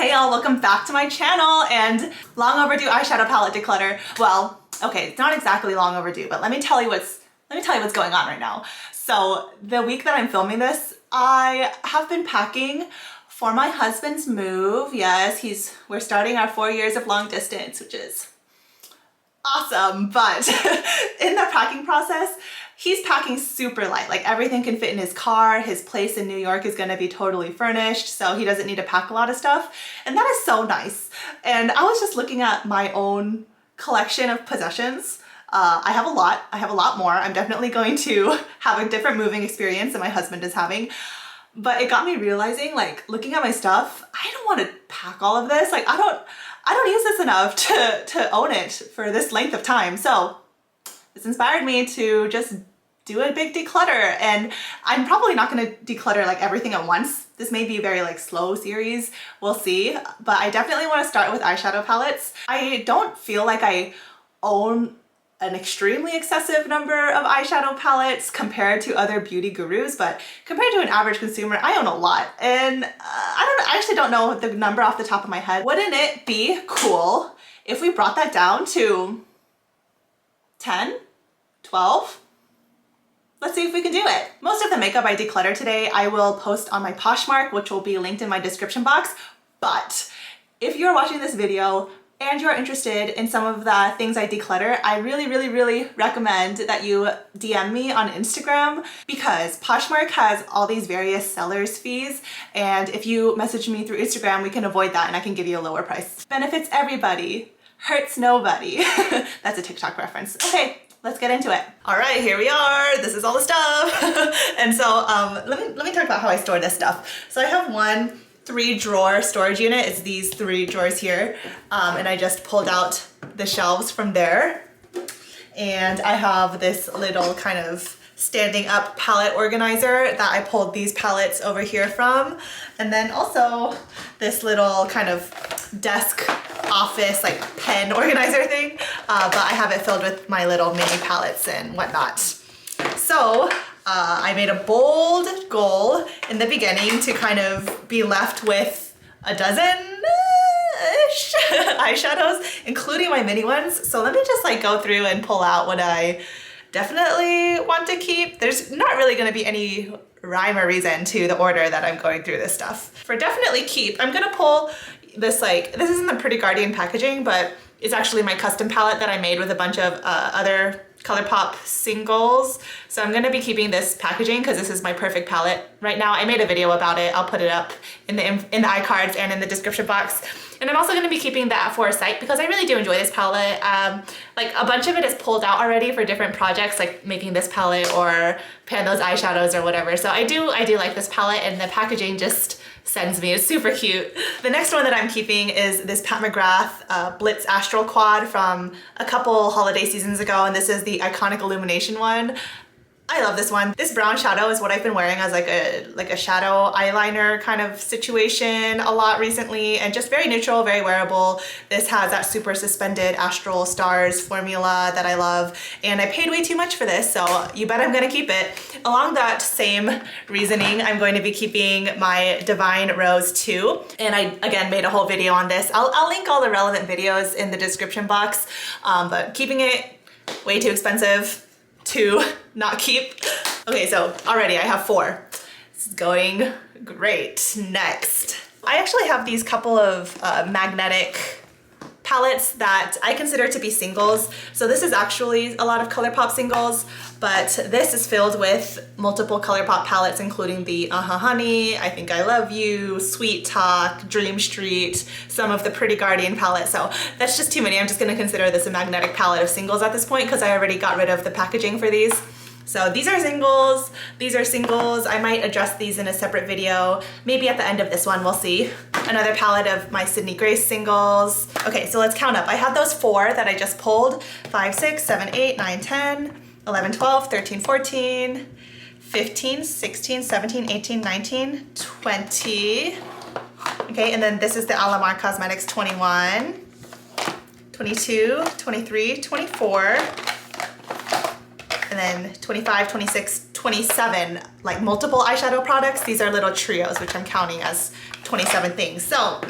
Hey y'all, welcome back to my channel and long overdue eyeshadow palette declutter. Well, okay, it's not exactly long overdue, but let me tell you what's going on right now. So the week that I'm filming this, I have been packing for my husband's move. Yes, we're starting our 4 years of long distance, which is awesome, but in the packing process, he's packing super light. Like everything can fit in his car. His place in New York is gonna be totally furnished, so he doesn't need to pack a lot of stuff. And that is so nice. And I was just looking at my own collection of possessions. I have a lot more. I'm definitely going to have a different moving experience than my husband is having. But it got me realizing, like, looking at my stuff, I don't want to pack all of this. Like, I don't use this enough to own it for this length of time. So this inspired me to just do a big declutter, and I'm probably not going to declutter like everything at once. This may be a very like slow series, we'll see, but I definitely want to start with eyeshadow palettes. I don't feel like I own an extremely excessive number of eyeshadow palettes compared to other beauty gurus, but compared to an average consumer, I own a lot. And I actually don't know the number off the top of my head. Wouldn't it be cool if we brought that down to 10, 12? Let's see if we can do it. Most of the makeup I declutter today, I will post on my Poshmark, which will be linked in my description box. But if you're watching this video and you're interested in some of the things I declutter, I really recommend that you DM me on Instagram, because Poshmark has all these various sellers fees, and if you message me through Instagram, we can avoid that and I can give you a lower price. Benefits everybody, hurts nobody. That's a TikTok reference. Okay, let's get into it. All right, here we are. This is all the stuff. And so let me talk about how I store this stuff. So I have one 3-drawer storage unit. It's these 3 drawers here. And I just pulled out the shelves from there. And I have this little kind of standing up palette organizer that I pulled these palettes over here from. And then also this little kind of desk office like pen organizer thing. But I have it filled with my little mini palettes and whatnot. So I made a bold goal in the beginning to kind of be left with a dozen-ish eyeshadows, including my mini ones. So let me just like go through and pull out what I definitely want to keep. There's not really going to be any rhyme or reason to the order that I'm going through this stuff. For definitely keep, I'm going to pull this, like, this isn't the Pretty Guardian packaging, but it's actually my custom palette that I made with a bunch of other ColourPop singles. So I'm gonna be keeping this packaging because this is my perfect palette right now. I made a video about it. I'll put it up in the iCards and in the description box. And I'm also gonna be keeping the A4 site because I really do enjoy this palette. Like a bunch of it is pulled out already for different projects, like making this palette or pan those eyeshadows or whatever. So I do like this palette, and the packaging just sends me. It's super cute. The next one that I'm keeping is this Pat McGrath Blitz Astral Quad from a couple holiday seasons ago, and this is the Iconic Illumination one. I love this one. This brown shadow is what I've been wearing as like a shadow eyeliner kind of situation a lot recently, and just very neutral, very wearable. This has that super suspended astral stars formula that I love, and I paid way too much for this, so you bet I'm gonna keep it. Along that same reasoning, I'm going to be keeping my Divine Rose 2, and I again made a whole video on this. I'll link all the relevant videos in the description box, but keeping it way too expensive to not keep. Okay, so already I have 4. This is going great. Next, I actually have these couple of magnetic palettes that I consider to be singles. So this is actually a lot of ColourPop singles, but this is filled with multiple ColourPop palettes, including the Honey, I Think I Love You, Sweet Talk, Dream Street, some of the Pretty Guardian palettes. So that's just too many. I'm just gonna consider this a magnetic palette of singles at this point because I already got rid of the packaging for these. So these are singles, these are singles. I might address these in a separate video. Maybe at the end of this one, we'll see. Another palette of my Sydney Grace singles. Okay, so let's count up. I have those 4 that I just pulled. 5, 6, 7, 8, 9, 10, 11, 12, 13, 14, 15, 16, 17, 18, 19, 20. Okay, and then this is the Alamar Cosmetics 21, 22, 23, 24, and then 25, 26, 27, like multiple eyeshadow products. These are little trios, which I'm counting as 27 things. So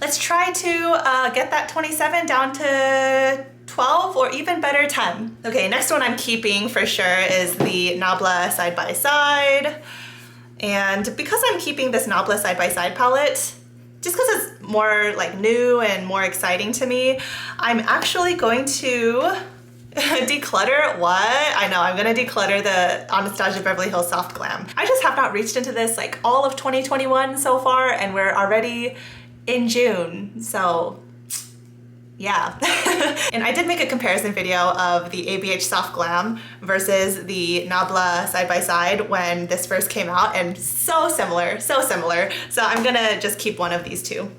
let's try to get that 27 down to 12 or even better 10. Okay, next one I'm keeping for sure is the Nabla side by side. And because I'm keeping this Nabla side by side palette, just because it's more like new and more exciting to me, I'm actually going to declutter what? I know, I'm gonna declutter the Anastasia Beverly Hills Soft Glam. I just have not reached into this like all of 2021 so far, and we're already in June, so yeah. And I did make a comparison video of the ABH Soft Glam versus the Nabla side by side when this first came out, and so similar, so similar. So I'm gonna just keep one of these two.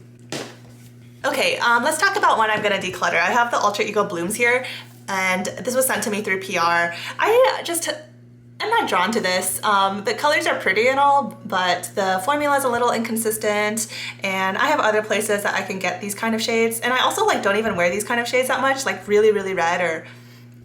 Okay, let's talk about one I'm gonna declutter. I have the Ultra Eco Blooms here, and this was sent to me through PR. I'm not drawn to this. The colors are pretty and all, but the formula is a little inconsistent, and I have other places that I can get these kind of shades. And I also like don't even wear these kind of shades that much, like really, really red, or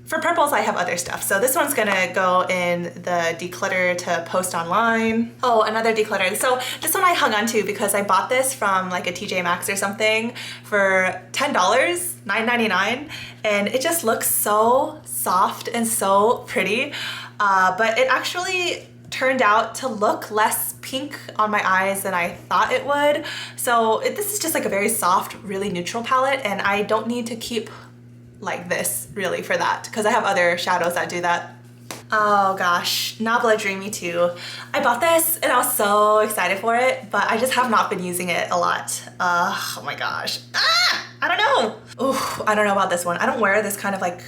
for purples I have other stuff. So this one's gonna go in the declutter to post online. Oh, another declutter. So this one I hung on to because I bought this from like a TJ Maxx or something for $10, $9.99, and it just looks so soft and so pretty. But it actually turned out to look less pink on my eyes than I thought it would. So this is just like a very soft, really neutral palette, and I don't need to keep like this really for that, because I have other shadows that do that. Oh gosh, Nabla Dreamy 2. I bought this and I was so excited for it, but I just have not been using it a lot. Oh my gosh. I don't know. Ooh, I don't know about this one. I don't wear this kind of like,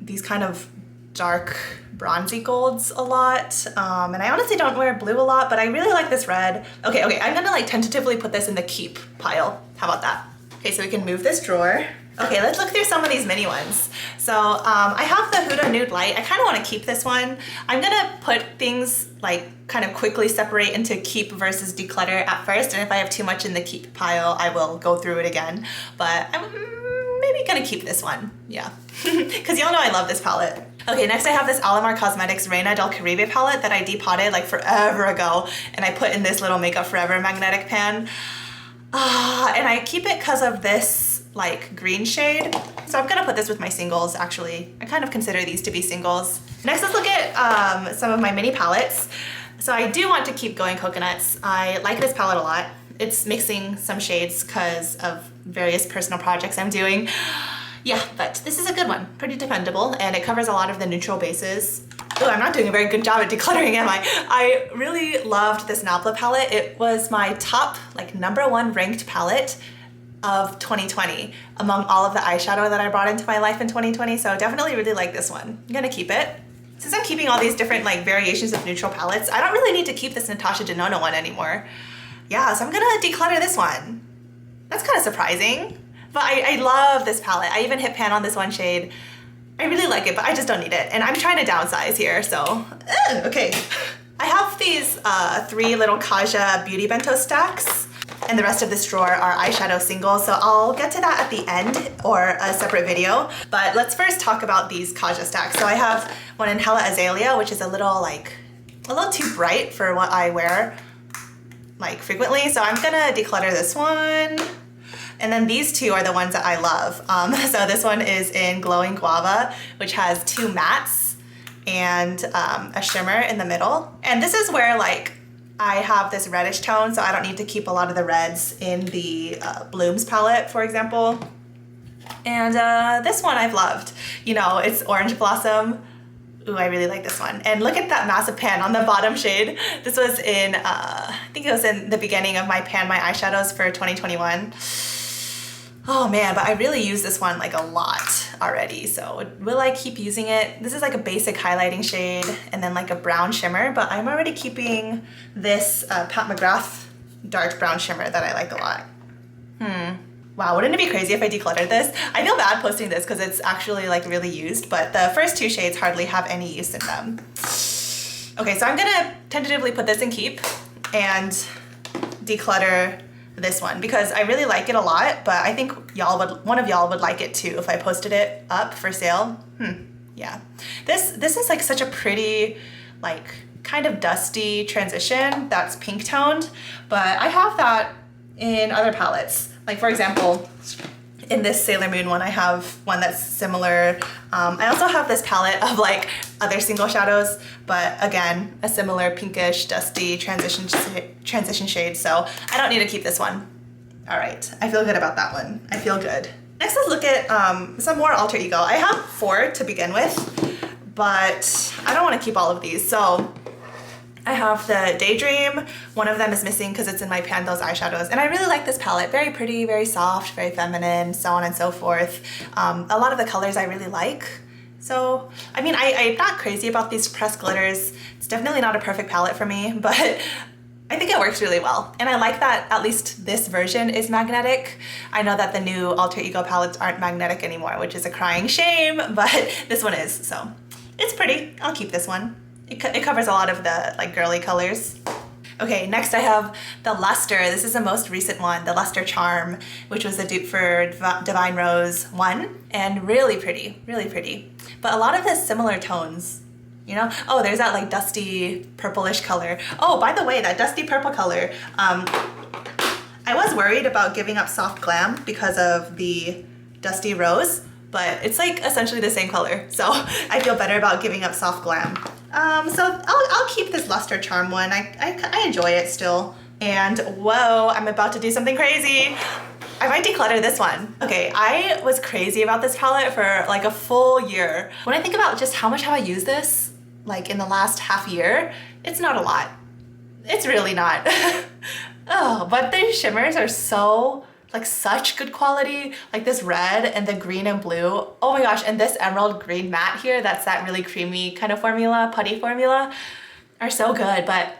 these kind of dark bronzy golds a lot, and I honestly don't wear blue a lot, but I really like this red. Okay, I'm gonna like tentatively put this in the keep pile. How about that? Okay, so we can move this drawer. Okay, let's look through some of these mini ones. So I have the Huda Nude Light. I kind of want to keep this one. I'm gonna put things like kind of quickly separate into keep versus declutter at first, and if I have too much in the keep pile, I will go through it again. But I'm maybe gonna keep this one, yeah. Because y'all know I love this palette. Okay, next I have this Alamar Cosmetics Reina del Caribe palette that I depotted like forever ago, and I put in this little Makeup Forever magnetic pan. And I keep it because of this like green shade. So I'm gonna put this with my singles actually. I kind of consider these to be singles. Next, let's look at some of my mini palettes. So I do want to keep going coconuts. I like this palette a lot. It's mixing some shades because of various personal projects I'm doing. Yeah, but this is a good one, pretty dependable, and it covers a lot of the neutral bases. Oh, I'm not doing a very good job at decluttering, am I? I really loved this Nabla palette. It was my top, like #1 ranked palette of 2020 among all of the eyeshadow that I brought into my life in 2020, so definitely really like this one. I'm gonna keep it. Since I'm keeping all these different like variations of neutral palettes, I don't really need to keep this Natasha Denona one anymore. Yeah, so I'm gonna declutter this one. That's kind of surprising. But I love this palette. I even hit pan on this one shade. I really like it, but I just don't need it. And I'm trying to downsize here, so, okay. I have these 3 little Kaja Beauty Bento stacks, and the rest of this drawer are eyeshadow singles, so I'll get to that at the end or a separate video. But let's first talk about these Kaja stacks. So I have one in Hella Azalea, which is a little too bright for what I wear like frequently. So I'm gonna declutter this one. And then these two are the ones that I love. So this one is in Glowing Guava, which has 2 mattes and a shimmer in the middle. And this is where like I have this reddish tone, so I don't need to keep a lot of the reds in the Blooms palette, for example. And this one I've loved. You know, it's Orange Blossom. Ooh, I really like this one. And look at that massive pan on the bottom shade. This was in, I think it was in the beginning of my Pan My Eyeshadows for 2021. Oh man, but I really use this one like a lot already, so will I keep using it? This is like a basic highlighting shade and then like a brown shimmer, but I'm already keeping this Pat McGrath dark brown shimmer that I like a lot. Wow, wouldn't it be crazy if I decluttered this? I feel bad posting this because it's actually like really used, but the first 2 shades hardly have any use in them. Okay, so I'm gonna tentatively put this in keep and declutter this one because I really like it a lot, but I think one of y'all would like it too if I posted it up for sale. Yeah. This is like such a pretty like kind of dusty transition that's pink toned, but I have that in other palettes. Like for example, in this Sailor Moon one, I have one that's similar. I also have this palette of like other single shadows, but again, a similar pinkish, dusty transition shade, so I don't need to keep this one. All right, I feel good about that one. I feel good. Next, let's look at some more alter ego. I have 4 to begin with, but I don't want to keep all of these. So I have the Daydream. One of them is missing because it's in my Pan Those eyeshadows. And I really like this palette. Very pretty, very soft, very feminine, so on and so forth. A lot of the colors I really like. So, I mean, I'm not crazy about these pressed glitters. It's definitely not a perfect palette for me, but I think it works really well. And I like that at least this version is magnetic. I know that the new alter ego palettes aren't magnetic anymore, which is a crying shame, but this one is, so it's pretty. I'll keep this one. It covers a lot of the like girly colors. Okay, next I have the Luster. This is the most recent one, the Luster Charm, which was a dupe for Divine Rose 1, and really pretty, really pretty. But a lot of the similar tones, you know? Oh, there's that like dusty purplish color. Oh, by the way, that dusty purple color, I was worried about giving up soft glam because of the dusty rose, but it's like essentially the same color. So I feel better about giving up soft glam. So I'll keep this Luster Charm one. I enjoy it still. And whoa, I'm about to do something crazy. I might declutter this one. Okay, I was crazy about this palette for like a full year. When I think about just how much have I used this, like in the last half year, it's not a lot. It's really not. Oh, but these shimmers are so, like such good quality. Like this red and the green and blue. Oh my gosh, and this emerald green matte here, that's that really creamy kind of formula, putty formula, are so good, but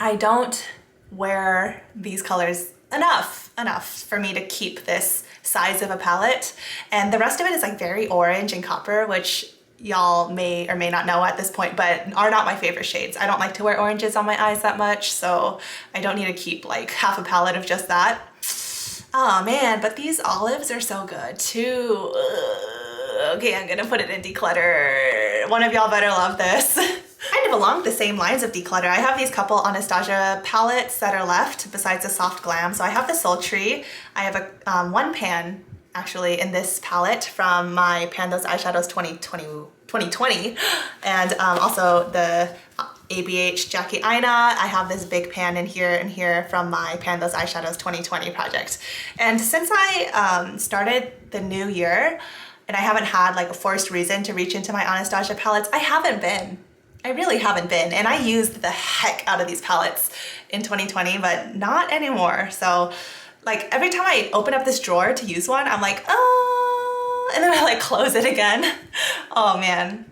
I don't wear these colors enough for me to keep this size of a palette. And the rest of it is like very orange and copper, which y'all may or may not know at this point, but are not my favorite shades. I don't like to wear oranges on my eyes that much, so I don't need to keep like half a palette of just that. Oh man, but these olives are so good too. Ugh. Okay, I'm gonna put it in declutter. One of y'all better love this. Kind of along the same lines of declutter, I have these couple Anastasia palettes that are left besides the soft glam. So I have the Sultry. I have a one pan actually in this palette from my Pan Those Eyeshadows 2020, and also the ABH Jackie Aina. I have this big pan in here and here from my Pan Those Eyeshadows 2020 project. And since I started the new year and I haven't had like a forced reason to reach into my Anastasia palettes, I really haven't been. And I used the heck out of these palettes in 2020, but not anymore. So like every time I open up this drawer to use one, I'm like, oh, and then I like close it again. Oh man.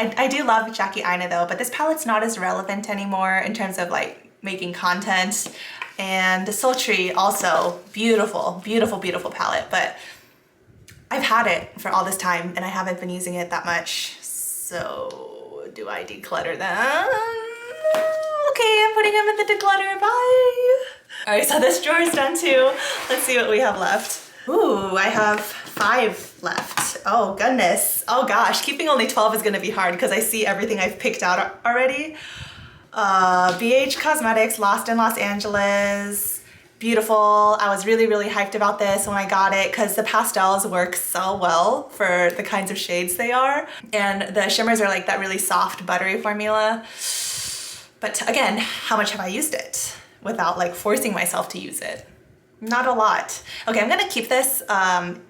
I do love Jackie Aina though, but this palette's not as relevant anymore in terms of like making content. And the Sultry also, beautiful, beautiful, beautiful palette, but I've had it for all this time and I haven't been using it that much. So do I declutter them? Okay, I'm putting them in the declutter, bye. All right, so this drawer is done too. Let's see what we have left. Ooh, I have 5 left. Oh goodness. Oh gosh, keeping only 12 is gonna be hard because I see everything I've picked out already. BH Cosmetics, Lost in Los Angeles. Beautiful. I was really, really hyped about this when I got it because the pastels work so well for the kinds of shades they are. And the shimmers are like that really soft, buttery formula. But again, how much have I used it without like forcing myself to use it? Not a lot. Okay, I'm gonna keep this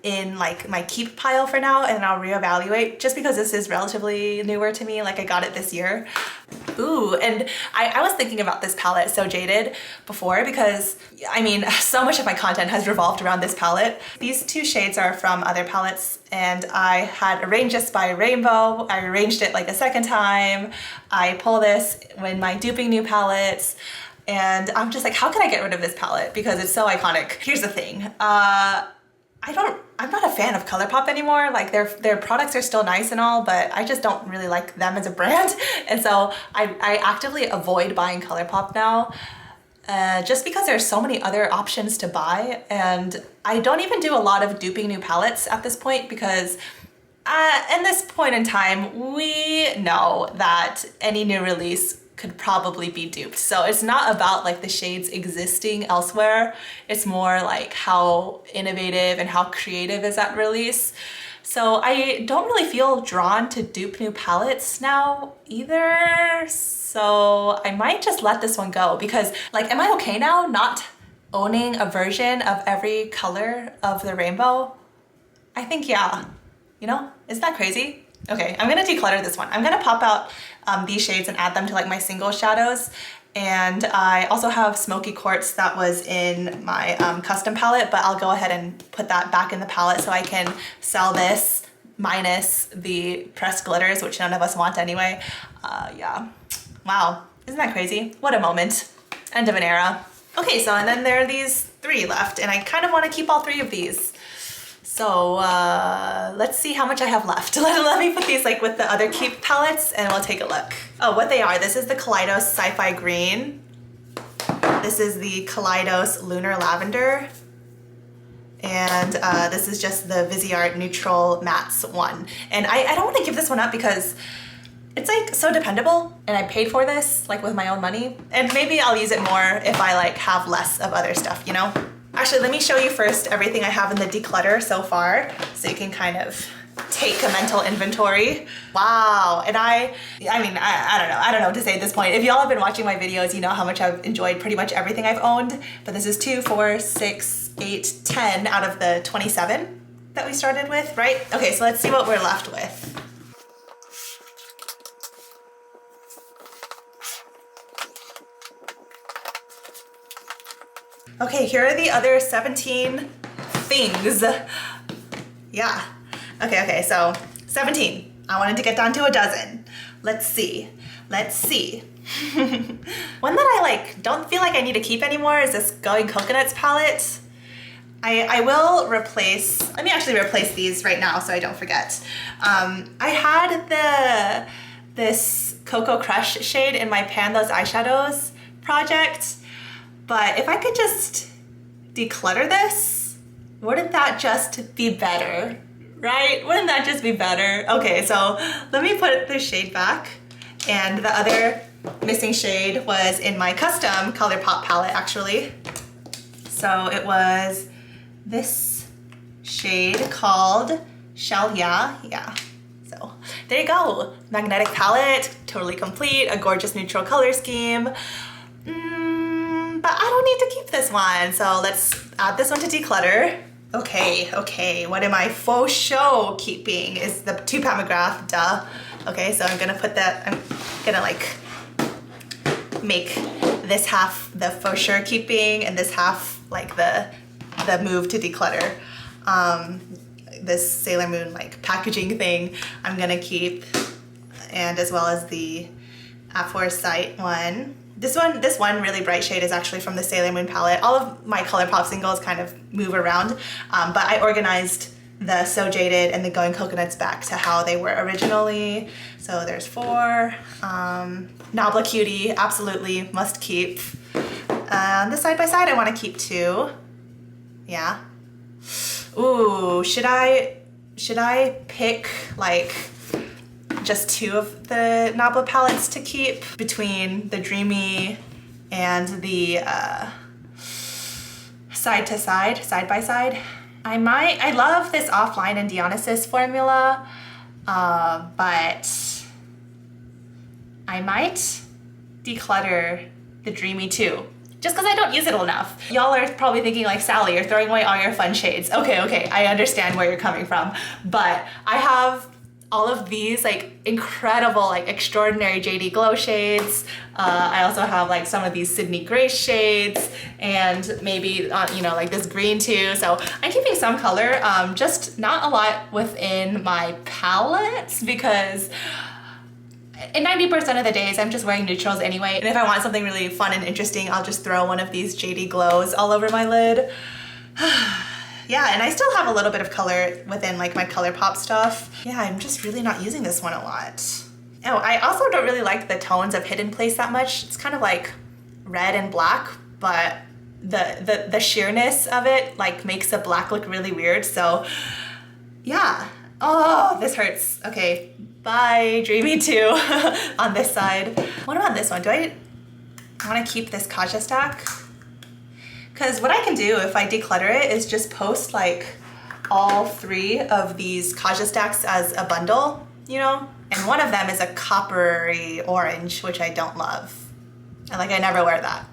in like my keep pile for now and then I'll reevaluate just because this is relatively newer to me, like I got it this year. Ooh, and I was thinking about this palette, So Jaded, before because, I mean, so much of my content has revolved around this palette. These 2 shades are from other palettes and I had arranged this by Rainbow. I arranged it like a second time. I pull this when my duping new palettes. And I'm just like, how can I get rid of this palette? Because it's so iconic. Here's the thing. I'm not a fan of ColourPop anymore. Like their products are still nice and all, but I just don't really like them as a brand. And so I actively avoid buying ColourPop now. Just because there's so many other options to buy. And I don't even do a lot of duping new palettes at this point because In this point in time, we know that any new release could probably be duped. So it's not about like the shades existing elsewhere. It's more like how innovative and how creative is that release. So I don't really feel drawn to dupe new palettes now either. So I might just let this one go because like, am I okay now not owning a version of every color of the rainbow? I think, yeah. You know, isn't that crazy? Okay, I'm gonna declutter this one. I'm gonna pop out these shades and add them to like my single shadows. And I also have Smoky Quartz that was in my custom palette, but I'll go ahead and put that back in the palette so I can sell this minus the pressed glitters, which none of us want anyway. Yeah, wow, isn't that crazy? What a moment, end of an era. Okay, so and then there are these 3 left and I kind of wanna keep all 3 of these. So let's see how much I have left. Let me put these like with the other Keep palettes and we'll take a look. Oh, what they are. This is the Kaleidos Sci-Fi Green. This is the Kaleidos Lunar Lavender. And this is just the Viseart Neutral Mattes one. And I don't want to give this one up because it's like so dependable and I paid for this like with my own money. And maybe I'll use it more if I like have less of other stuff, you know? Actually, let me show you first everything I have in the declutter so far, so you can kind of take a mental inventory. Wow, and I don't know what to say at this point. If y'all have been watching my videos, you know how much I've enjoyed pretty much everything I've owned, but this is 2, 4, 6, 8, 10 out of the 27 that we started with, right? Okay, so let's see what we're left with. Okay, here are the other 17 things. Yeah. Okay, so 17. I wanted to get down to a dozen. Let's see. One that I like don't feel like I need to keep anymore is this Going Coconuts palette. I will replace, let me actually replace these right now so I don't forget. I had this Cocoa Crush shade in my Pan Those Eyeshadows project. But if I could just declutter this, wouldn't that just be better, right? Wouldn't that just be better? Okay, so let me put the shade back. And the other missing shade was in my custom ColourPop palette, actually. So it was this shade called Shell Yeah. So there you go. Magnetic palette, totally complete, a gorgeous neutral color scheme. But I don't need to keep this one, so let's add this one to declutter. Okay, what am I faux show keeping is the 2 Pat McGrath, duh. Okay, so I'm gonna put that, I'm gonna like make this half the faux sure keeping and this half like the move to declutter. This Sailor Moon like packaging thing I'm gonna keep, and as well as the Aphorsight one. This one really bright shade is actually from the Sailor Moon palette. All of my ColourPop singles kind of move around, but I organized the So Jaded and the Going Coconuts back to how they were originally. So there's 4. Nabla Cutie, absolutely must keep. The side by side I want to keep 2. Yeah. Ooh, should I pick like just 2 of the Nabla palettes to keep between the Dreamy and the side by side? I love this Offline and Dionysus formula, but I might declutter the Dreamy too, just because I don't use it enough. Y'all are probably thinking like, Sally, you're throwing away all your fun shades. Okay, I understand where you're coming from, but I have all of these like incredible, like extraordinary JD Glow shades. I also have like some of these Sydney Grace shades and maybe, you know, like this green too. So I'm keeping some color, just not a lot within my palettes because in 90% of the days I'm just wearing neutrals anyway. And if I want something really fun and interesting, I'll just throw one of these JD Glows all over my lid. Yeah, and I still have a little bit of color within like my ColourPop stuff. Yeah, I'm just really not using this one a lot. Oh, I also don't really like the tones of Hidden Place that much. It's kind of like red and black, but the sheerness of it like makes the black look really weird. So yeah, Oh, this hurts. Okay, bye, Dreamy 2 on this side. What about this one? Do I want to keep this Kaja stack? Because what I can do if I declutter it is just post like all 3 of these Kaja stacks as a bundle, you know? And one of them is a coppery orange, which I don't love. And like, I never wear that.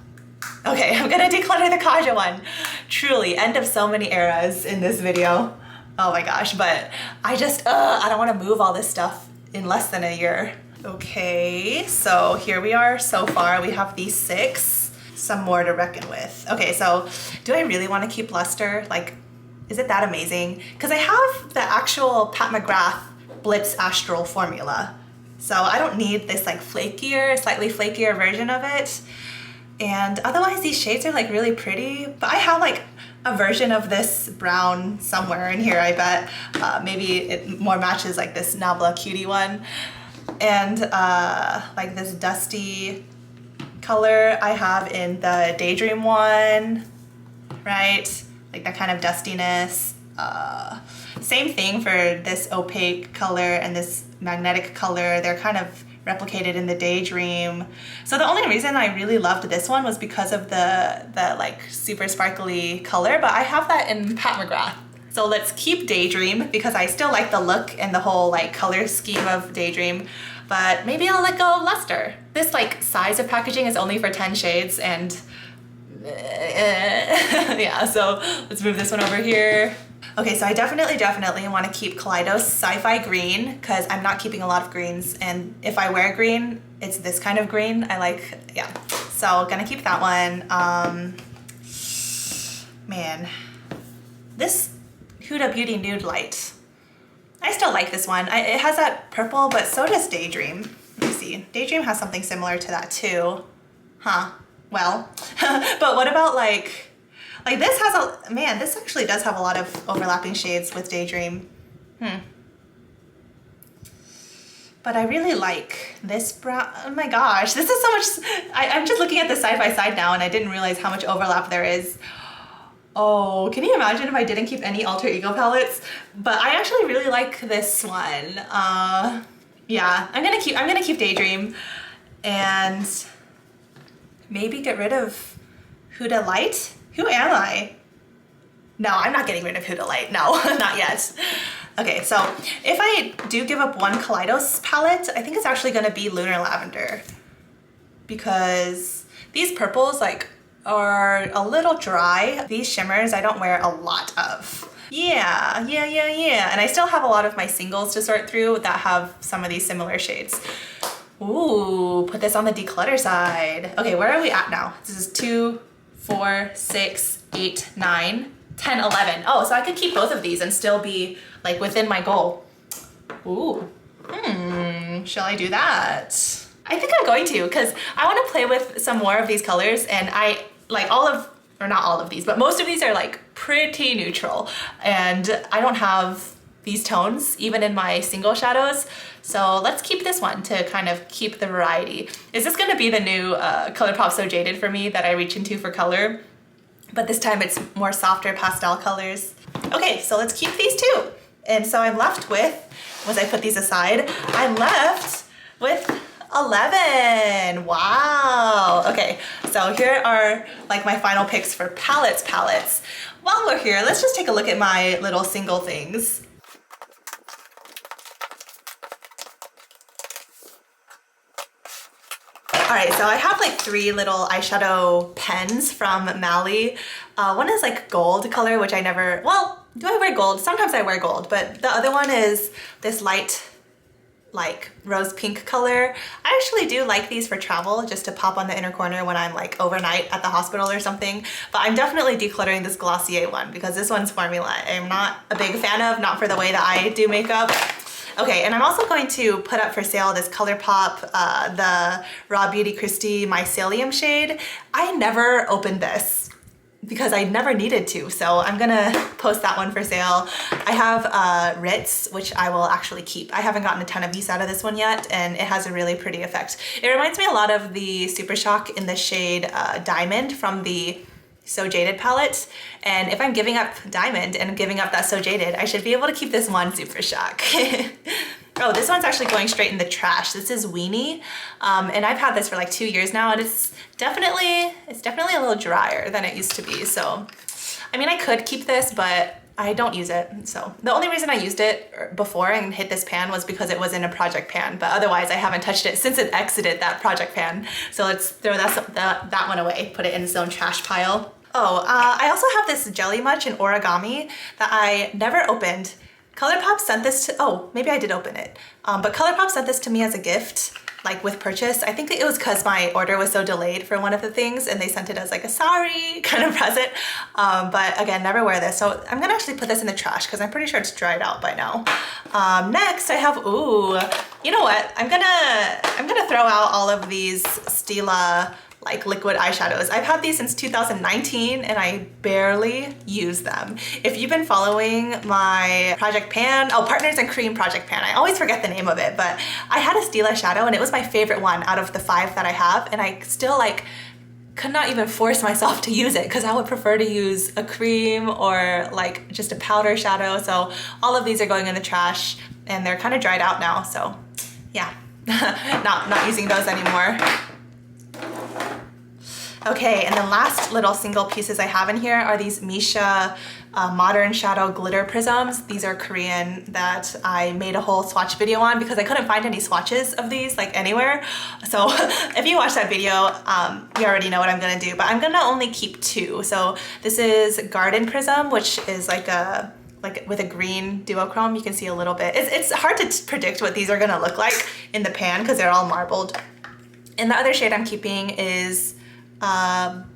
Okay, I'm gonna declutter the Kaja one. Truly, end of so many eras in this video. Oh my gosh, but I just, I don't wanna move all this stuff in less than a year. Okay, so here we are so far. We have these 6, some more to reckon with. Okay, so do I really wanna keep Luster? Like, is it that amazing? Because I have the actual Pat McGrath Blitz Astral formula. So I don't need this like flakier, slightly flakier version of it. And otherwise these shades are like really pretty, but I have like a version of this brown somewhere in here, I bet. Maybe it more matches like this Nabla Cutie one. And like this dusty color I have in the Daydream one, right? Like that kind of dustiness. Same thing for this opaque color and this magnetic color. They're kind of replicated in the Daydream. So the only reason I really loved this one was because of the like super sparkly color, but I have that in Pat McGrath. So let's keep Daydream because I still like the look and the whole like color scheme of Daydream, but maybe I'll let go of Luster. This like size of packaging is only for 10 shades and yeah, so let's move this one over here. Okay, so I definitely want to keep Kaleidos Sci-Fi Green because I'm not keeping a lot of greens, and if I wear green, it's this kind of green. I like, yeah. So gonna keep that one. Man, this Huda Beauty Nude Light. I still like this one. It has that purple, but so does Daydream. Let me see. Daydream has something similar to that too. Huh. Well, but what about like this has a, man, this actually does have a lot of overlapping shades with Daydream. But I really like this brown. Oh my gosh, this is so much. I'm just looking at the side by side now and I didn't realize how much overlap there is. Oh, can you imagine if I didn't keep any alter ego palettes? But I actually really like this one. Yeah, I'm gonna keep Daydream and maybe get rid of Huda Light. Who am I? No, I'm not getting rid of Huda Light. No, not yet. Okay, so if I do give up one Kaleidos palette, I think it's actually gonna be Lunar Lavender because these purples like are a little dry. These shimmers I don't wear a lot of. Yeah. And I still have a lot of my singles to sort through that have some of these similar shades. Ooh, put this on the declutter side. Okay, where are we at now? This is 2, 4, 6, 8, 9, 10, 11. Oh, so I could keep both of these and still be like within my goal. Ooh, shall I do that? I think I'm going to because I want to play with some more of these colors, and I like all of, or not all of these, but most of these are like pretty neutral, and I don't have these tones even in my single shadows. So let's keep this one to kind of keep the variety. Is this gonna be the new ColourPop So Jaded for me that I reach into for color? But this time it's more softer pastel colors. Okay, so let's keep these two. And so I'm left with, once I put these aside, I'm left with 11. Wow. Okay, so here are like my final picks for palettes. While we're here, let's just take a look at my little single things. All right, so I have like 3 little eyeshadow pens from Mally. One is like gold color, which I never, well, do I wear gold? Sometimes I wear gold, but the other one is this light, like rose pink color. I actually do like these for travel, just to pop on the inner corner when I'm like overnight at the hospital or something. But I'm definitely decluttering this Glossier one because this one's formula I'm not a big fan of, not for the way that I do makeup. Okay, and I'm also going to put up for sale this ColourPop, the Raw Beauty Kristi Mycelium shade. I never opened this because I never needed to, so I'm gonna post that one for sale. I have Ritz, which I will actually keep. I haven't gotten a ton of use out of this one yet, and it has a really pretty effect. It reminds me a lot of the Super Shock in the shade Diamond from the So Jaded palette. And if I'm giving up Diamond and giving up that So Jaded, I should be able to keep this one Super Shock. Oh, this one's actually going straight in the trash. This is Weenie, and I've had this for like 2 years now, and it's definitely a little drier than it used to be. So, I mean, I could keep this, but I don't use it. So the only reason I used it before and hit this pan was because it was in a project pan, but otherwise I haven't touched it since it exited that project pan. So let's throw that one away, put it in its own trash pile. Oh, I also have this Jelly Much in origami that I never opened. ColourPop sent this to, oh, maybe I did open it. But ColourPop sent this to me as a gift, like with purchase. I think it was because my order was so delayed for one of the things and they sent it as like a sorry kind of present. But again, never wear this. So I'm gonna actually put this in the trash because I'm pretty sure it's dried out by now. Next I have, ooh, you know what? I'm gonna throw out all of these Stila like liquid eyeshadows. I've had these since 2019 and I barely use them. If you've been following my Project Pan, oh, Partners in Cream Project Pan, I always forget the name of it, but I had a Stila shadow and it was my favorite one out of the 5 that I have, and I still like could not even force myself to use it because I would prefer to use a cream or like just a powder shadow. So all of these are going in the trash and they're kind of dried out now. So yeah, not using those anymore. Okay, and the last little single pieces I have in here are these Misha Modern Shadow Glitter Prisms. These are Korean that I made a whole swatch video on because I couldn't find any swatches of these like anywhere. So if you watch that video, you already know what I'm gonna do, but I'm gonna only keep 2. So this is Garden Prism, which is like with a green duochrome. You can see a little bit. It's hard to predict what these are gonna look like in the pan because they're all marbled. And the other shade I'm keeping is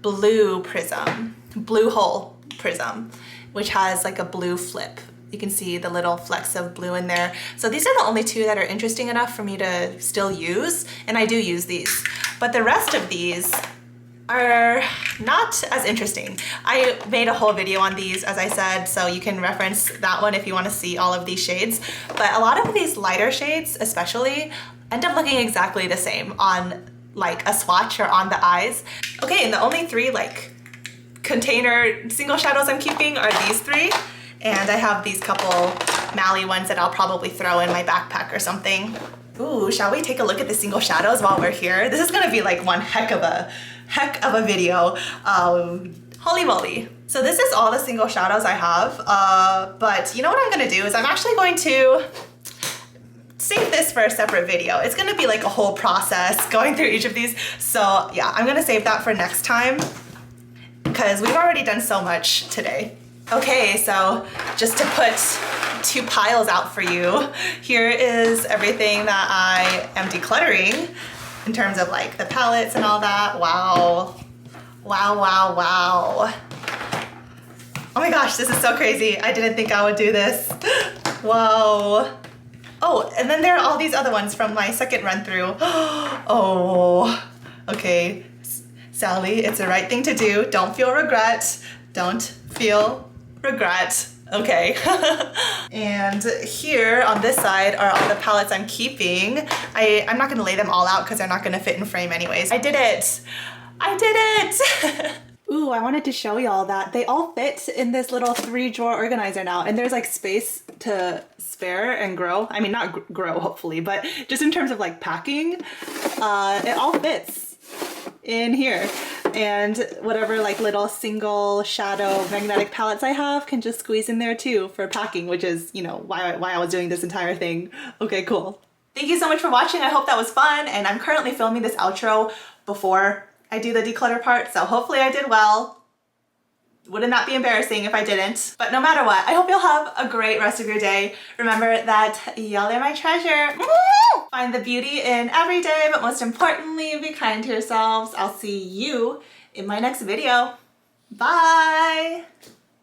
Blue Prism, Blue Hole Prism, which has like a blue flip. You can see the little flecks of blue in there. So these are the only 2 that are interesting enough for me to still use, and I do use these. But the rest of these are not as interesting. I made a whole video on these, as I said, so you can reference that one if you want to see all of these shades. But a lot of these lighter shades especially end up looking exactly the same on like a swatch or on the eyes. Okay, and the only 3 like container single shadows I'm keeping are these 3. And I have these couple Mally ones that I'll probably throw in my backpack or something. Ooh, shall we take a look at the single shadows while we're here? This is gonna be like one heck of a video. Holy moly. So this is all the single shadows I have, but you know what I'm gonna do is I'm actually going to save this for a separate video. It's gonna be like a whole process going through each of these. So yeah, I'm gonna save that for next time because we've already done so much today. Okay, so just to put 2 piles out for you, here is everything that I am decluttering in terms of like the palettes and all that. Wow. Wow, wow, wow. Oh my gosh, this is so crazy. I didn't think I would do this. Whoa. Oh, and then there are all these other ones from my second run through. Oh, okay. Sally, it's the right thing to do. Don't feel regret. Don't feel regret. Okay. And here on this side are all the palettes I'm keeping. I'm not gonna lay them all out because they're not gonna fit in frame anyways. I did it. I did it. Ooh, I wanted to show y'all that they all fit in this little 3-drawer organizer now, and there's like space to spare and grow. I mean, not grow hopefully, but just in terms of like packing, it all fits in here. And whatever like little single shadow magnetic palettes I have can just squeeze in there too for packing, which is, you know, why I was doing this entire thing. Okay, cool. Thank you so much for watching. I hope that was fun, and I'm currently filming this outro before I do the declutter part, so hopefully I did well. Wouldn't that be embarrassing if I didn't? But no matter what, I hope you'll have a great rest of your day. Remember that y'all are my treasure. Find the beauty in every day, but most importantly, be kind to yourselves. I'll see you in my next video. Bye!